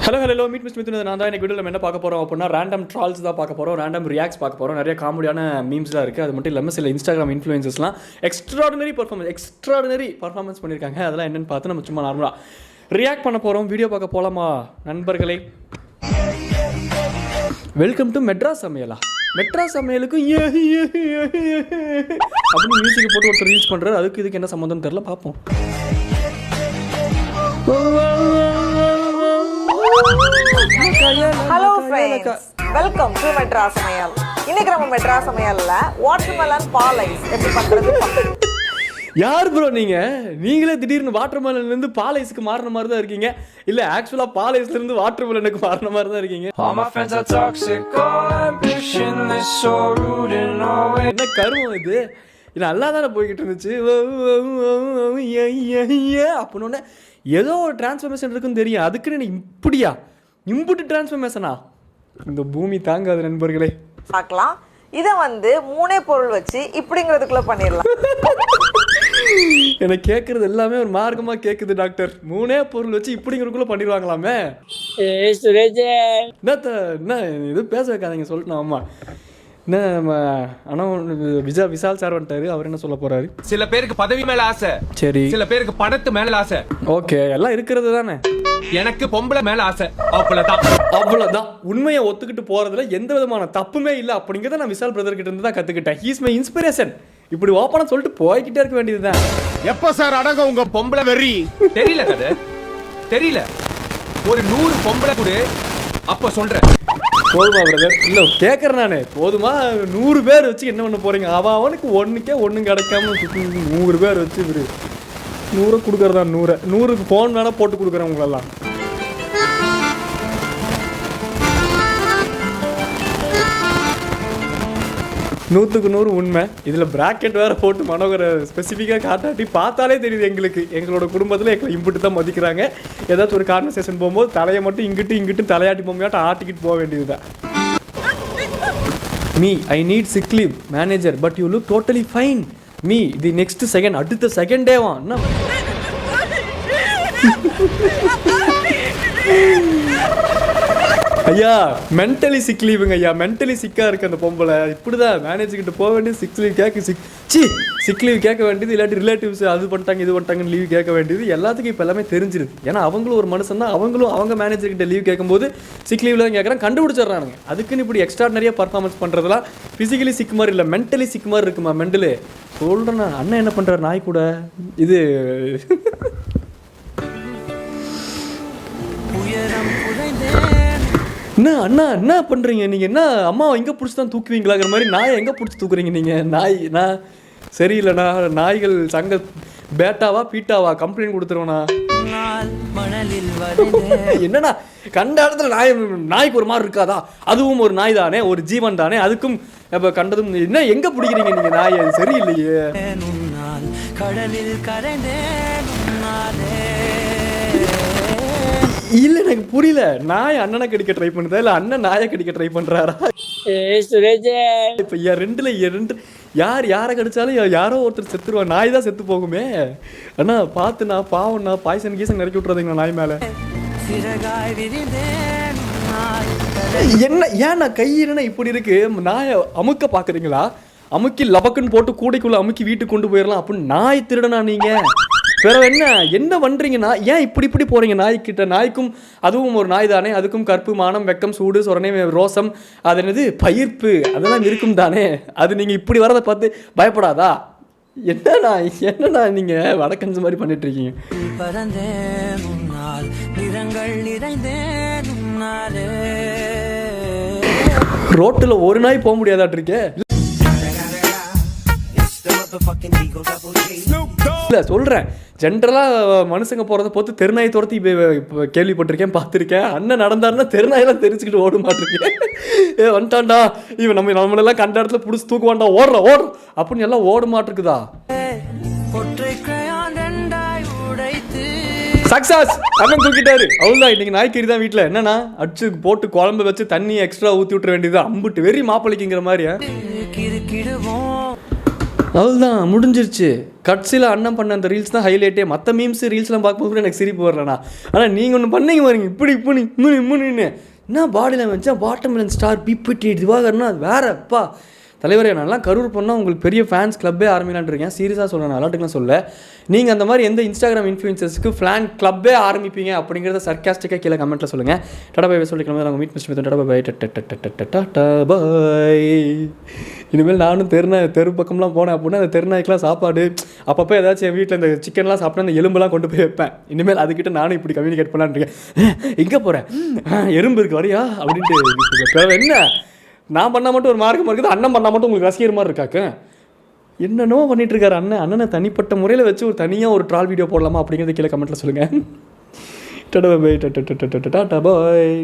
Hello meet miss Mithu நான் தான். எனக்கு வீடியோவில் நம்ம என்ன பார்க்க போகிறோம் அப்படின்னா ரேண்டம் ட்ரால்ஸ் தான் பார்க்க போகிறோம், ரேண்டம் ரியாக்ட்ஸ் பார்க்க போகிறோம். நிறைய காமெடியான மீம்ஸ்லாம் இருக்குது. அது மட்டும் இல்லாமல் சில இன்ஸ்டாகிராம் இன்ஃப்ளூயன்சஸ்லாம் எக்ஸ்ட்ராடினரி பர்ஃபார்மன்ஸ் பண்ணியிருக்காங்க. அதெல்லாம் என்னென்னு பார்த்து நம்ம சும்மா நார்மலாக ரியாக்ட் பண்ண போகிறோம். வீடியோ பார்க்க போகலாமா நண்பர்களே? வெல்கம் டு மெட்ராஸ் சமையலா. மெட்ராஸ் சமையலுக்கும் அப்படின்னு மியூசிக் போட்டு ஒருத்தர் ரீல்ஸ் பண்ணுறாரு. அதுக்கு இதுக்கு என்ன சம்மந்தம் தெரியல, பார்ப்போம். Hello friends, welcome to Madras சமையல். இன்னைக்கு நம்ம மெட்ராஸ் சமையல்ல வாட்டர்மெலன் பால் ஐஸ் எப்படி பண்றது? யார் ப்ரோ நீங்களே திடீர்னு வாட்டர்மெலன்ல இருந்து பால் ஐஸ்க்கு மாறின மாதிரி தான் இருக்கீங்க. இல்ல ஆக்சுவலா பால் ஐஸ்ல இருந்து வாட்டர்மெலனுக்கு மாறின மாதிரி தான் இருக்கீங்க. என்ன கருமம் இது? நல்லா தானே போய்கிட்டு இருந்துச்சு. அப்படின்னு ஏதோ ஒரு டிரான்ஸ்ஃபர்மேஷன் இருக்குன்னு தெரியும். அதுக்குன்னு இப்படியா இம்புட்டு டிரான்ஸ்ஃபர்மேஷனா? இந்த பூமி தாங்காது நண்பர்களே. பார்க்கலாம். இதை மூணே பொருள் வச்சு இப்படிங்கிறதுக்குள்ள பண்ணிடலாம். எனக்கு கேட்கறது எல்லாமே ஒரு மார்க்கமா கேட்குது டாக்டர். மூணே பொருள் வச்சு இப்படிங்கிறதுக்குள்ள பண்ணிடுவாங்களாமே. என்ன இது பேச வைக்காதீங்க சொல்லிட்டு. ஆமா என்ன நம்ம ஆனால் விஷால் சார் வந்துட்டாரு. அவர் என்ன சொல்ல போறாரு? சில பேருக்கு பதவி மேல ஆசை, சரி, சில பேருக்கு பணத்து மேல ஆசை. ஓகே, எல்லாம் இருக்கிறது தானே. எனக்கு பொம்பளை மேல ஆசை, அவ்வளவுதான். உண்மையை ஒத்துக்கிட்டு போறதுல எந்த விதமான தப்புமே இல்லை அப்படிங்கிறத நான் விஷால் பிரதர் கிட்ட இருந்து தான் கத்துக்கிட்டேன். He's my inspiration. இப்படி ஓப்பனா சொல்லிட்டு போய்கிட்டே இருக்க வேண்டியதுதான். எப்ப சார் அடங்க உங்க பொம்பளை வெறி? தெரியல கதை, தெரியல. ஒரு 100 பொம்பளை கூட அப்ப சொல்றேன். போதுமா பிரதர்? இல்லை கேட்குறேன் நானே. போதுமா? 100 பேர் வச்சு என்ன பண்ண போறீங்க? அவனுக்கு ஒன்றும் கிடைக்காம 100 பேர் வச்சு இவரு 100 கொடுக்குறதா? 100க்கு ஃபோன் வேணா போட்டு கொடுக்குறேன் உங்களெல்லாம். நூற்றுக்கு 100 உண்மை. இதில் பிராக்கெட் வேறு போட்டு மனோகரை ஸ்பெசிஃபிக்காக காட்டாட்டி பார்த்தாலே தெரியுது எங்களுக்கு. எங்களோட குடும்பத்தில் எங்களை இம்புட்டு தான் மதிக்கிறாங்க. ஏதாச்சும் ஒரு கான்வர்சேஷன் போகும்போது தலையை மட்டும் இங்கிட்டு தலையாட்டி பொம்மையாட்டம் ஆட்டிக்கிட்டு போக வேண்டியது தான். Me I need sick leave manager but you look totally fine. Me the next second, அடுத்த செகண்டேவா என்ன? ஐயா மென்டலி சிக் லீவுங்க ஐயா. மென்டலி சிக்காக இருக்குது அந்த பொம்பளை. இப்படிதான் மேனேஜர்கிட்ட போக வேண்டியது. சிக் லீவ் கேட்க வேண்டியது. இல்லாட்டி ரிலேட்டிவ்ஸ் அது பண்ணிட்டாங்க இது பண்ணிட்டாங்கன்னு லீவ் கேட்க வேண்டியது. எல்லாத்துக்கும் இப்போ எல்லாமே தெரிஞ்சிருது. ஏன்னா அவங்களும் ஒரு மனுஷன் தான். அவங்களும் அவங்க மேனேஜர்கிட்ட லீவ் கேட்கும்போது சிக் லீவில் தான் கேட்குறாங்க, கண்டுபிடிச்சிடுறானுங்க. அதுக்குன்னு இப்படி எக்ஸ்ட்ராடனரியாக பர்ஃபார்மன்ஸ் பண்ணுறதுலாம் ஃபிசிக்கலி சிக் மாதிரி இல்லை, மென்டலி சிக் மாதிரி இருக்குமா மென்டலு. சொல்கிறேன்னா அண்ணன் என்ன பண்ணுறாரு நாய் கூட? இது என்ன அண்ணா என்ன பண்ணுறீங்க நீங்கள்? என்ன அம்மாவை எங்கே பிடிச்சி தான் தூக்குவீங்களாங்கிற மாதிரி நாயை எங்கே பிடிச்சி தூக்குறீங்க நீங்கள்? நான் சரியில்லைண்ணா. நாய்கள் சங்க பேட்டாவா பீட்டாவா கம்ப்ளைண்ட் கொடுத்துருவேண்ணா. என்னண்ணா கண்ட இடத்துல நாய்க்கு ஒரு மாதிரி இருக்காதா? அதுவும் ஒரு நாய் தானே, ஒரு ஜீவன் தானே. அதுக்கும் இப்போ கண்டதும் என்ன எங்கே பிடிக்கிறீங்க நீங்கள் நாயை? சரியில்லையே. இல்லை எனக்கு புரியல. நாய் அண்ணனை கடிக்க ட்ரை பண்ணுதா இல்லை அண்ணன் நாயை கடிக்க ட்ரை பண்ணுறாரா? இப்போ ரெண்டுல யாரை கடிச்சாலும் யாரோ ஒருத்தர் செத்துருவான். நாய் தான் செத்து போகுமே. அண்ணா பார்த்துண்ணா, பாவம்ண்ணா, பாய்சன் கீசன் இறக்கி விட்றாதீங்கண்ணா நாய் மேலே. என்ன ஏன்னா கை என்ன இப்படி இருக்கு? நாயை அமுக்க பார்க்குறீங்களா? அமுக்கி லபக்குன்னு போட்டு கூடைக்குள்ளே அமுக்கி வீட்டுக்கு கொண்டு போயிடலாம் அப்படின்னு நாய் திருடனா நீங்கள்? வேற என்ன பண்றீங்கன்னா? ஏன் இப்படி போறீங்க நாய்க்கிட்ட? நாய்க்கும் அதுவும் ஒரு நாய் தானே. அதுக்கும் கற்பு, மானம், வெக்கம், சூடு, சொரணை, ரோசம், அது என்னது பயிர்ப்பு, அதெல்லாம் இருக்கும் தானே. அது நீங்க இப்படி வரதை பார்த்து பயப்படாதா? என்னண்ணா நீங்க வடக்கஞ்சு மாதிரி பண்ணிட்டு இருக்கீங்க? ரோட்டுல ஒரு நாய் போக முடியாதாட்டு இருக்கே. இல்லை சொல்கிறேன், ஜென்ரலாக மனுஷங்க போகிறத பார்த்து தெருநாயை துரத்தி கேள்விப்பட்டிருக்கேன், பார்த்துருக்கேன். அண்ணன் நடந்தாருன்னா தெருநாயெல்லாம் தெரிஞ்சுக்கிட்டு ஓட மாட்டிருக்கேன். வந்துட்டான்டா இவன் நம்மளெல்லாம் கண்ட இடத்துல பிடிச்சி தூக்குவான்டா, ஓடுறோம் அப்படின்னு எல்லாம் ஓட மாட்டிருக்குதா? சக்சஸ், அண்ணன் தூக்கிட்டாரு. அவ்வளோதான். இன்னைக்கு நாய்க்கறி தான் வீட்டில். என்னன்னா அடிச்சு போட்டு குழம்பு வச்சு தண்ணி எக்ஸ்ட்ரா ஊற்றி விட்டுற வேண்டியது. அம்புட்டு வெறி மாப்பளிக்குங்கிற மாதிரி. அதுதான் முடிஞ்சிருச்சு. கட்சியில் அண்ணன் பண்ண அந்த ரீல்ஸ் தான் ஹைலைட்டே. மற்ற மீம்ஸ் ரீல்ஸ்லாம் பார்க்கும்போது கூட எனக்கு சிரிப்பு வரலண்ணா. ஆனால் நீங்கள் ஒன்று பண்ணீங்க பாருங்க, இப்படி இம்முன்னு என்ன பாடியில் வச்சா வாட்டர்மெலன் ஸ்டார் பிபிடி திவாகர்னா அது வேறப்பா. தலைவரே, நான்லாம் கரூர் பண்ணால் உங்களுக்கு பெரிய ஃபேன்ஸ் கிளப்பே ஆரம்பிக்கலான் இருக்கேன். சீரியஸாக சொல்கிறேன், அலாட்டுக்குலாம் சொல்ல. நீங்கள் அந்த மாதிரி எந்த இன்ஸ்டாகிராம் இன்ஃப்ளூயன்சர்ஸ்க்கு ஃபேன் கிளப்பே ஆரம்பிப்பீங்க அப்படிங்கிறத சர்க்காஸ்டிக்காக கீழே கமெண்ட்டில் சொல்லுங்கள். டாடா பை சொல்லிக்கலாம். நாங்கள் meet miss tata bye tata bye. இனிமேல் நானும் தெரு பக்கம்லாம் போனேன் அப்படின்னா அந்த தெருநாய்க்கெலாம் சாப்பாடு அப்பப்போ ஏதாச்சும் என் வீட்டில் இந்த சிக்கன்லாம் சாப்பிட்டா அந்த எலும்பெல்லாம் கொண்டு போய் வைப்பேன். இனிமேல் அதுக்கிட்ட நானும் இப்படி கம்யூனிகேட் பண்ணலான்னு இருக்கேன். எங்கே போகிறேன், எறும்பு இருக்கு வரையா அப்படின்ட்டு. என்ன நான் பண்ணால் மட்டும் ஒரு மார்க்கம் இருக்குது, அண்ணன் பண்ணால் மட்டும் உங்களுக்கு ரசிகர் மாதிரி இருக்காக்க. என்னென்னோ பண்ணிட்டு இருக்காரு அண்ணனை தனிப்பட்ட முறையில் வச்சு ஒரு தனியாக ஒரு ட்ரால் வீடியோ போடலாமா அப்படிங்கிறத கீழே கமெண்ட்டில் சொல்லுங்கள். டாடா பாய்.